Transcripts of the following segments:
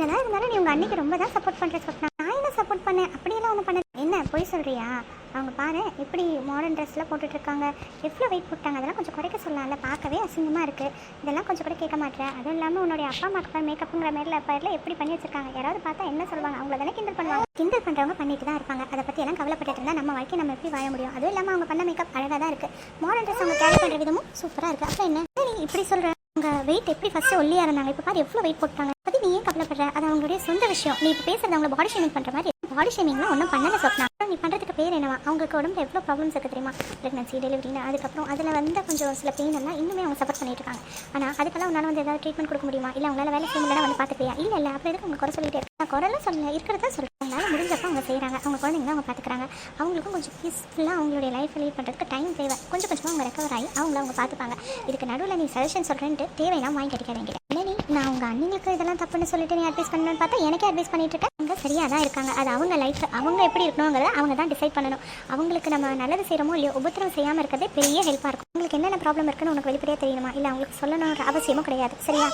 இதெல்லாம் இருந்தாலும் நீ உங்கள் அன்னைக்கு ரொம்ப தான் சப்போர்ட் பண்ணுற சொன்னா. நான் என்ன சப்போர்ட் பண்ணேன்? அப்படியெல்லாம் ஒன்றும் பண்ண. என்ன போய் சொல்கிறியா? அவங்க பாரு எப்படி மாடர்ன் ட்ரெஸ்லாம் போட்டுட்ருக்காங்க, எவ்வளோ வெயிட் போட்டாங்க, அதெல்லாம் கொஞ்சம் குறைக்க சொல்லலாம்ல, பார்க்கவே அசிங்கமாக இருக்குது. இதெல்லாம் கொஞ்சம் கூட கேட்க மாட்டேன். அதுவும் இல்லாமல் உன்னுடைய அப்பா அம்மாக்கு மேக்கப்புங்கிற மாதிரில பேரில் எப்படி பண்ணி வச்சிருக்காங்க. யாராவது பார்த்தா என்ன சொல்லுவாங்க? அவங்கள தானே கிண்டல் பண்ணுவாங்க. கிண்டல் பண்ணுறவங்க பண்ணிட்டு தான் இருப்பாங்க. அதை பற்றி எல்லாம் கவலைப்பட்டு இருந்தால் நம்ம வாழ்க்கை நம்ம எப்படி வாழ முடியும்? அதுவும் இல்லாமல் அவங்க பண்ண மேக்கப் அழகாக தான் இருக்குது. மாடர்ன் ட்ரெஸ் அவங்க கேரி பண்ணுற விதமும் சூப்பராக இருக்குது. அப்புறம் என்ன நீ இப்படி சொல்கிற? அவங்க வெயிட் எப்படி ஃபஸ்ட்டு ஒல்லியாக இருந்தாங்க, இப்போ பாரு எவ்வளோ வெயிட் போட்டாங்க. பற்றி நீ ஏன் கவலைப்படுற? அது அவங்களுடைய சொந்த விஷயம். நீ இப்போ பேசுறது அவங்கள பாடி ஷேமிங் பண்ணுற மாதிரி. பாடி ஷேமிங்லாம் ஒன்றும் பண்ணலை சொன்னா. நீ பண்ணுறதுக்கு பேர் என்னவா? அவங்களுக்கு உடம்புல எவ்வளோ ப்ராப்ளம்ஸ் இருக்குது தெரியுமா? ப்ரெக்னன்சி, டெலிவரின்னு, அதுக்கப்புறம் அதில் வந்து கொஞ்சம் சில பெயின் எல்லாம் இன்னுமே அவங்க சப்போர்ட் பண்ணிட்டு இருக்காங்க. ஆனால் அதுக்கெல்லாம் உன்னால் வந்து ஏதாவது ட்ரீட்மெண்ட் கொடுக்க முடியுமா? இல்லை அவங்களால வேலை செய்ய முடியல வந்து பார்த்துக்கிறியா? இல்லை அப்புறம் எதுக்கு அவங்க குறை சொல்லிட்டே இருக்கு? நான் குறைலாம் சொல்லலை, இருக்கிறதா சொல்கிறேன். அவங்களால முடிஞ்சப்போ அவங்க செய்கிறாங்க. அவங்க குழந்தைங்க அவங்க பார்த்துக்கிறாங்க. அவங்களுக்கும் கொஞ்சம் பீஸ்ஃபுல்லாக அவங்களுடைய லைஃப் லீட் பண்ணுறதுக்கு டைம் தேவை. கொஞ்சம் கொஞ்சமாக அவங்க ரெக்கவர் ஆகி அவங்க பார்த்துப்பாங்க. இதுக்கு நடுவில் நீ சஜஷன் சொல்கிறேன்ட்டு தேவையெல்லாம் வாங்கி கிடைக்காதீங்க. நீ நான் அவங்க அண்ணங்களுக்கு இதெல்லாம் தப்புன்னு சொல்லிட்டு நீ அட்வைஸ் பண்ணணும்னு பார்த்தா எனக்கே அட்வைஸ் பண்ணிட்டு இருக்கேன். அவங்க சரியாக தான் இருக்காங்க. அது அவங்க லைஃப், அவங்க எப்படி இருக்கணுங்கிறத அவங்க தான் டிசைட் பண்ணணும். அவங்களுக்கு நம்ம நல்லது செய்கிறோமோ இல்லையோ, உபத்திரம் செய்யாமல் இருக்கிறதே பெரிய ஹெல்ப்பாக இருக்கும். உங்களுக்கு என்னென்ன ப்ராப்ளம் இருக்குன்னு உனக்கு வெளிப்படையாக தெரியணுமா? இல்லை அவங்களுக்கு சொல்லணுன்ற அவசியமும் கிடையாது. சரியா?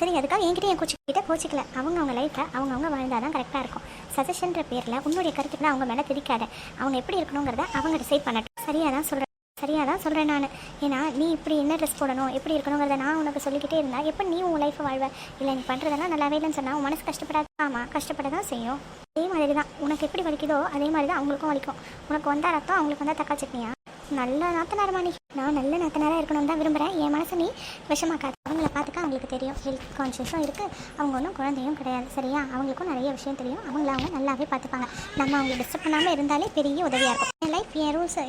சரி அதுக்காக என்கிட்ட என் கோச்சிக்கல. அவங்க லைஃப்பை அவங்க வாழ்ந்தால் தான் கரெக்டாக இருக்கும். சஜஷன்ற பேரில் உன்னுடைய கருத்துக்களை அவங்க மேலே திரிக்காத. அவங்க எப்படி இருக்கணுங்கிறத அவங்க டிசைட் பண்ணட்டும். சரியாக தான் சொல்கிறேன் நான். ஏன்னா நீ இப்படி என்ன ட்ரெஸ் போடணும், எப்படி இருக்கணுங்கிறத நான் உனக்கு சொல்லிக்கிட்டே இருந்தால் எப்போ நீ உன் லைஃப்பை வாழ்வ? இல்லை நீ பண்ணுறதெல்லாம் நல்லாவே இல்லைன்னு சொன்னால் உன் மனசு கஷ்டப்படாது. ஆமாம், கஷ்டப்பட தான் செய்யும். அதே மாதிரி தான் உனக்கு எப்படி வலிக்குதோ அதே மாதிரி தான் அவங்களுக்கும் வலிக்கும். உனக்கு வந்தால் ரத்தம், அவங்களுக்கு வந்தால் தக்காளி சட்னியா? நல்ல நாத்தனாரமா நீ? நான் நல்ல நாத்தனாராக இருக்கணும்னு தான் விரும்புகிறேன். என் மனசை நீ விஷமாக்காது. அவங்கள பார்த்துக்க அவங்களுக்கு தெரியும். ஹெல்த் கான்ஷியஸும் இருக்குது. அவங்க ஒன்றும் குழந்தையும் கிடையாது. சரியா? அவங்களுக்கும் நிறைய விஷயம் தெரியும். அவங்க நல்லாவே பார்த்துப்பாங்க. நம்ம அவங்களை டிஸ்டர்ப் பண்ணாமல் இருந்தாலே பெரிய உதவியாக இருக்கும். என் லைஃப் என் ரூல்ஸ்,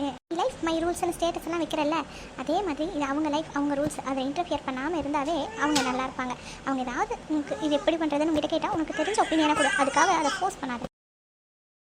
லைஃப் மை ரூல்ஸ்னு ஸ்டேட்டஸ் எல்லாம் வைக்கிறல்ல, அதே மாதிரி இது அவங்க லைஃப் அவங்க ரூல்ஸ். அதை இன்டர்ஃபியர் பண்ணாமல் இருந்தாலே அவங்க நல்லா இருப்பாங்க. அவங்க ஏதாவது உனக்கு இது எப்படி பண்ணுறதுன்னு உங்ககிட்ட கேட்டால் உனக்கு தெரிஞ்ச ஒப்பீனியனாக கூட, அதுக்காக அதை ஃபோர்ஸ் பண்ணாது.